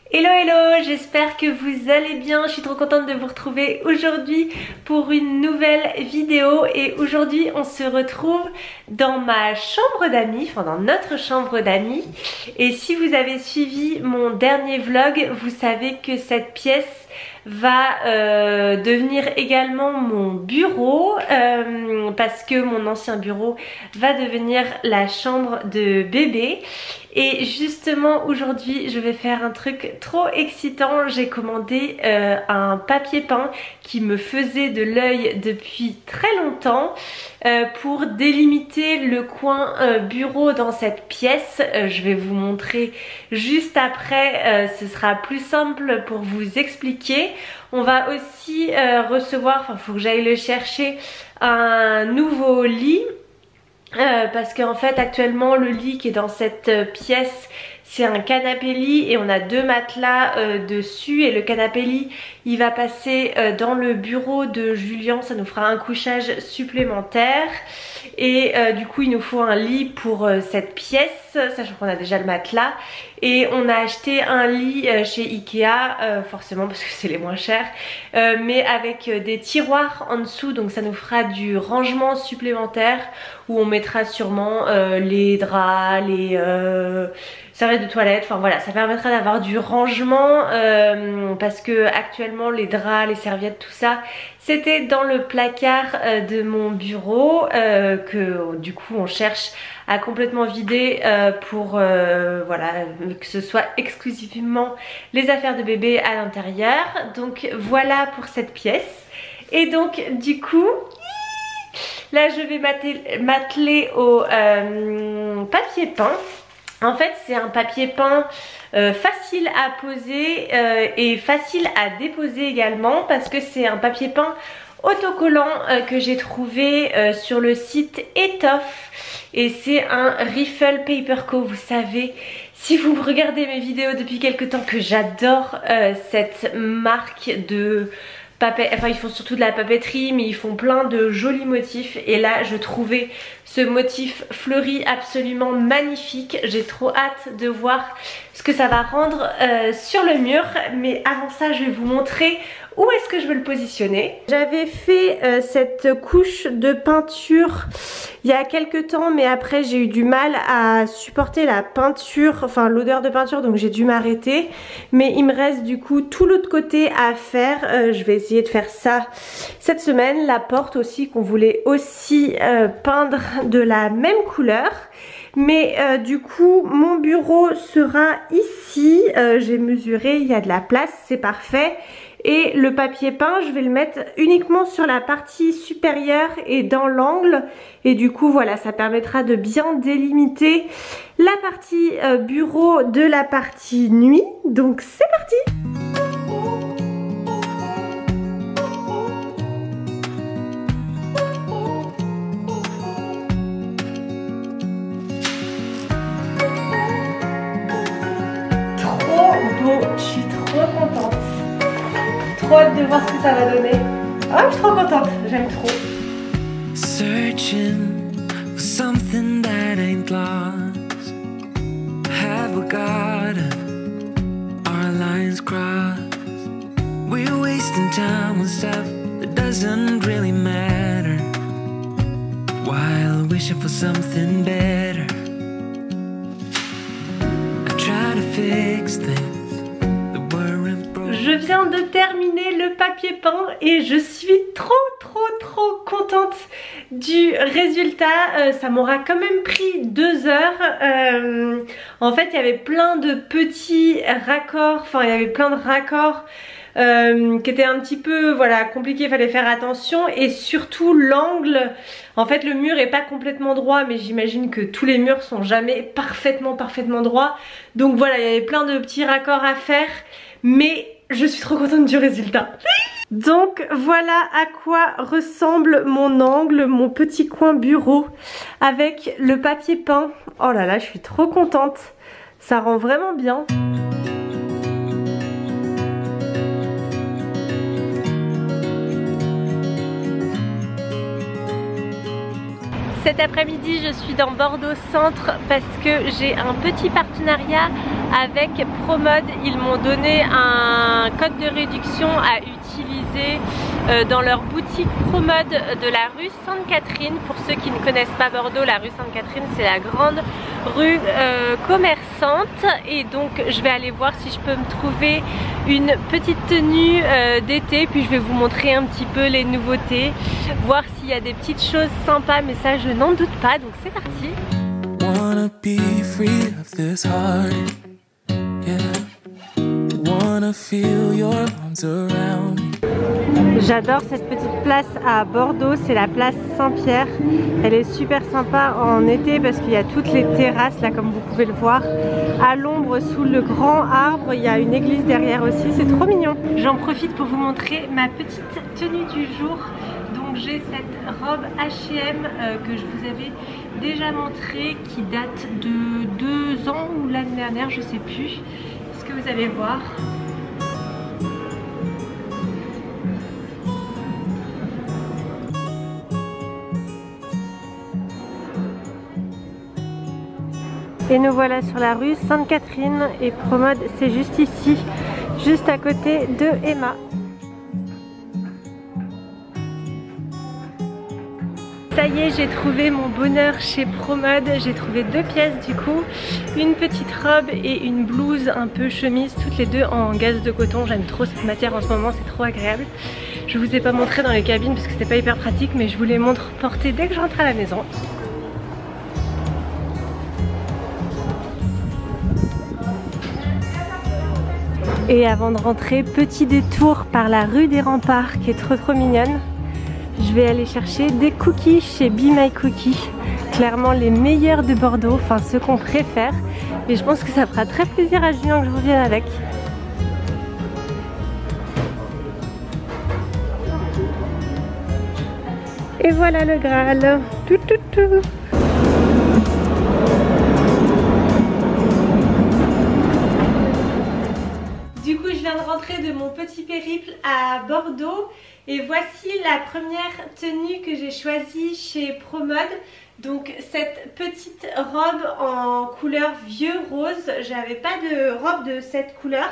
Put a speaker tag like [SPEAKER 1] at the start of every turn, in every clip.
[SPEAKER 1] Hello hello, j'espère que vous allez bien, je suis trop contente de vous retrouver aujourd'hui pour une nouvelle vidéo et aujourd'hui on se retrouve dans ma chambre d'amis, enfin dans notre chambre d'amis, et si vous avez suivi mon dernier vlog, vous savez que cette pièce va devenir également mon bureau parce que mon ancien bureau va devenir la chambre de bébé. Et justement aujourd'hui je vais faire un truc trop excitant. J'ai commandé un papier peint qui me faisait de l'œil depuis très longtemps pour délimiter le coin bureau dans cette pièce. Je vais vous montrer juste après, ce sera plus simple pour vous expliquer. On va aussi recevoir, enfin il faut que j'aille le chercher, un nouveau lit. Parce qu'en fait actuellement le lit qui est dans cette pièce c'est un canapé lit et on a deux matelas dessus, et le canapé lit il va passer dans le bureau de Julien, ça nous fera un couchage supplémentaire. Et du coup il nous faut un lit pour cette pièce, sachant qu'on a déjà le matelas. Et on a acheté un lit chez Ikea, forcément parce que c'est les moins chers, mais avec des tiroirs en dessous, donc ça nous fera du rangement supplémentaire où on mettra sûrement les draps, les serviettes de toilette, enfin voilà, ça permettra d'avoir du rangement parce que actuellement les draps, les serviettes, tout ça c'était dans le placard de mon bureau que du coup on cherche à complètement vider pour voilà, que ce soit exclusivement les affaires de bébé à l'intérieur. Donc voilà pour cette pièce. Et donc du coup là je vais m'atteler au papier peint. En fait c'est un papier peint facile à poser et facile à déposer également, parce que c'est un papier peint autocollant que j'ai trouvé sur le site Étoffe, et c'est un Riffle Paper Co. Vous savez, si vous regardez mes vidéos depuis quelques temps, que j'adore cette marque de papier. Enfin ils font surtout de la papeterie, mais ils font plein de jolis motifs, et là je trouvais ce motif fleuri absolument magnifique. J'ai trop hâte de voir ce que ça va rendre sur le mur, mais avant ça je vais vous montrer où est-ce que je veux le positionner. J'avais fait cette couche de peinture il y a quelques temps, mais après j'ai eu du mal à supporter la peinture, enfin l'odeur de peinture, donc j'ai dû m'arrêter. Mais il me reste du coup tout l'autre côté à faire. Je vais essayer de faire ça cette semaine. La porte aussi qu'on voulait aussi peindre de la même couleur. Mais du coup mon bureau sera ici. J'ai mesuré, il y a de la place, c'est parfait. Et le papier peint je vais le mettre uniquement sur la partie supérieure et dans l'angle, et du coup voilà, ça permettra de bien délimiter la partie bureau de la partie nuit. Donc c'est parti. Trop beau, je suis trop contente. Trop hâte de voir ce que ça va donner. Oh, je suis trop contente, j'aime trop.
[SPEAKER 2] Searching for something that ain't lost. Have we got our lines crossed? We're wasting time on stuff that doesn't really matter, while wishing for something better. I try to fix things.
[SPEAKER 1] Je viens de terminer le papier peint et je suis trop contente du résultat. Ça m'aura quand même pris 2 heures. En fait il y avait plein de petits raccords, enfin il y avait plein de raccords qui étaient un petit peu voilà compliqués, il fallait faire attention, et surtout l'angle. En fait le mur est pas complètement droit, mais j'imagine que tous les murs sont jamais parfaitement droits. Donc voilà, il y avait plein de petits raccords à faire, mais je suis trop contente du résultat. Donc voilà à quoi ressemble mon angle, mon petit coin bureau avec le papier peint. Oh là là, je suis trop contente. Ça rend vraiment bien. Cet après-midi, je suis dans Bordeaux Centre parce que j'ai un petit partenariat avec Promode. Ils m'ont donné un code de réduction à utiliser dans leur boutique Promode de la rue Sainte-Catherine. Pour ceux qui ne connaissent pas Bordeaux, la rue Sainte-Catherine c'est la grande rue commerçante, et donc je vais aller voir si je peux me trouver une petite tenue d'été, puis je vais vous montrer un petit peu les nouveautés, voir s'il y a des petites choses sympas, mais ça je n'en doute pas, donc c'est parti.
[SPEAKER 2] Wanna be free of this heart, yeah. Wanna feel your arms around me.
[SPEAKER 1] J'adore cette petite place à Bordeaux, c'est la place Saint-Pierre. Elle est super sympa en été parce qu'il y a toutes les terrasses là comme vous pouvez le voir. À l'ombre sous le grand arbre, il y a une église derrière aussi, c'est trop mignon. J'en profite pour vous montrer ma petite tenue du jour. Donc j'ai cette robe H&M que je vous avais déjà montrée, qui date de 2 ans ou l'année dernière, je sais plus. Ce que vous allez voir. Et nous voilà sur la rue Sainte-Catherine et Promode c'est juste ici, juste à côté de Emma. Ça y est, j'ai trouvé mon bonheur chez Promode. J'ai trouvé 2 pièces du coup, une petite robe et une blouse un peu chemise, toutes les deux en gaze de coton. J'aime trop cette matière en ce moment, c'est trop agréable. Je vous ai pas montré dans les cabines parce que c'était pas hyper pratique, mais je vous les montre portées dès que je rentre à la maison. Et avant de rentrer, petit détour par la rue des Remparts qui est trop mignonne. Je vais aller chercher des cookies chez Be My Cookie. Clairement les meilleurs de Bordeaux, enfin ceux qu'on préfère. Et je pense que ça fera très plaisir à Julien que je revienne avec. Et voilà le Graal. Tout. Du coup, je viens de rentrer de mon petit périple à Bordeaux et voici la première tenue que j'ai choisie chez Promode. Donc cette petite robe en couleur vieux rose. J'avais pas de robe de cette couleur.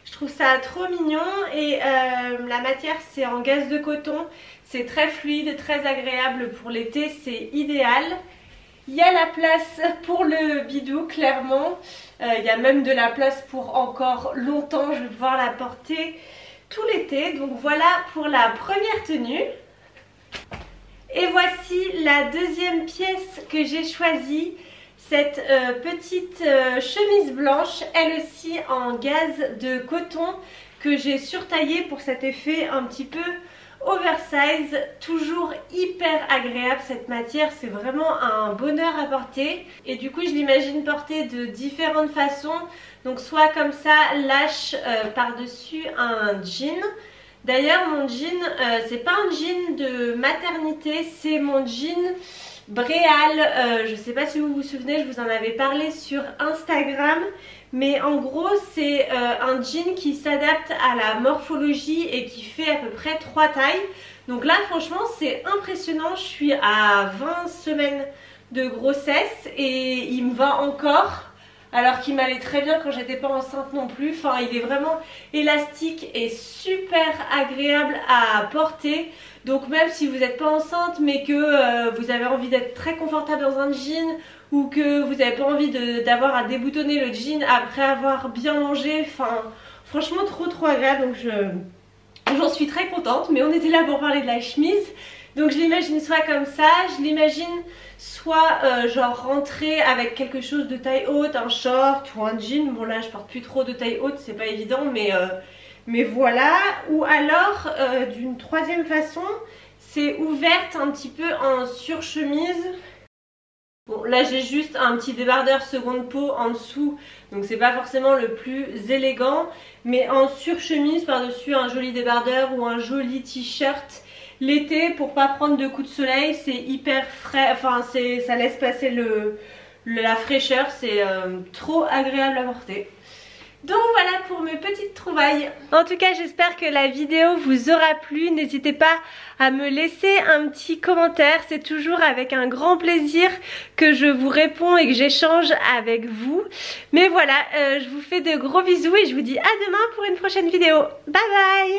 [SPEAKER 1] Je trouve ça trop mignon et la matière c'est en gaze de coton. C'est très fluide, très agréable pour l'été, c'est idéal. Il y a la place pour le bidou, clairement. Il y a même de la place pour encore longtemps. Je vais pouvoir la porter tout l'été. Donc voilà pour la première tenue. Et voici la deuxième pièce que j'ai choisie. Cette petite chemise blanche, elle aussi en gaze de coton, que j'ai surtaillée pour cet effet un petit peu oversize, toujours hyper agréable cette matière, c'est vraiment un bonheur à porter et du coup je l'imagine porter de différentes façons, donc soit comme ça lâche par-dessus un jean. D'ailleurs mon jean c'est pas un jean de maternité, c'est mon jean Bréal, je sais pas si vous vous souvenez, je vous en avais parlé sur Instagram. Mais en gros c'est un jean qui s'adapte à la morphologie et qui fait à peu près 3 tailles. Donc là franchement c'est impressionnant, je suis à 20 semaines de grossesse et il me va encore. Alors qu'il m'allait très bien quand j'étais pas enceinte non plus. Enfin il est vraiment élastique et super agréable à porter. Donc même si vous n'êtes pas enceinte mais que vous avez envie d'être très confortable dans un jean, ou que vous n'avez pas envie d'avoir à déboutonner le jean après avoir bien mangé, enfin franchement trop agréable, donc j'en suis très contente. Mais on était là pour parler de la chemise, donc je l'imagine soit comme ça, je l'imagine soit genre rentrer avec quelque chose de taille haute, un short ou un jean. Bon là je porte plus trop de taille haute, c'est pas évident, mais voilà. Ou alors d'une troisième façon, c'est ouverte un petit peu en surchemise. Bon là j'ai juste un petit débardeur seconde peau en dessous, donc c'est pas forcément le plus élégant, mais en surchemise par dessus un joli débardeur ou un joli t-shirt. L'été pour pas prendre de coups de soleil c'est hyper frais, enfin ça laisse passer la fraîcheur, c'est trop agréable à porter. Donc voilà pour mes petites trouvailles. En tout cas, j'espère que la vidéo vous aura plu. N'hésitez pas à me laisser un petit commentaire. C'est toujours avec un grand plaisir que je vous réponds et que j'échange avec vous. Mais voilà, je vous fais de gros bisous et je vous dis à demain pour une prochaine vidéo. Bye bye!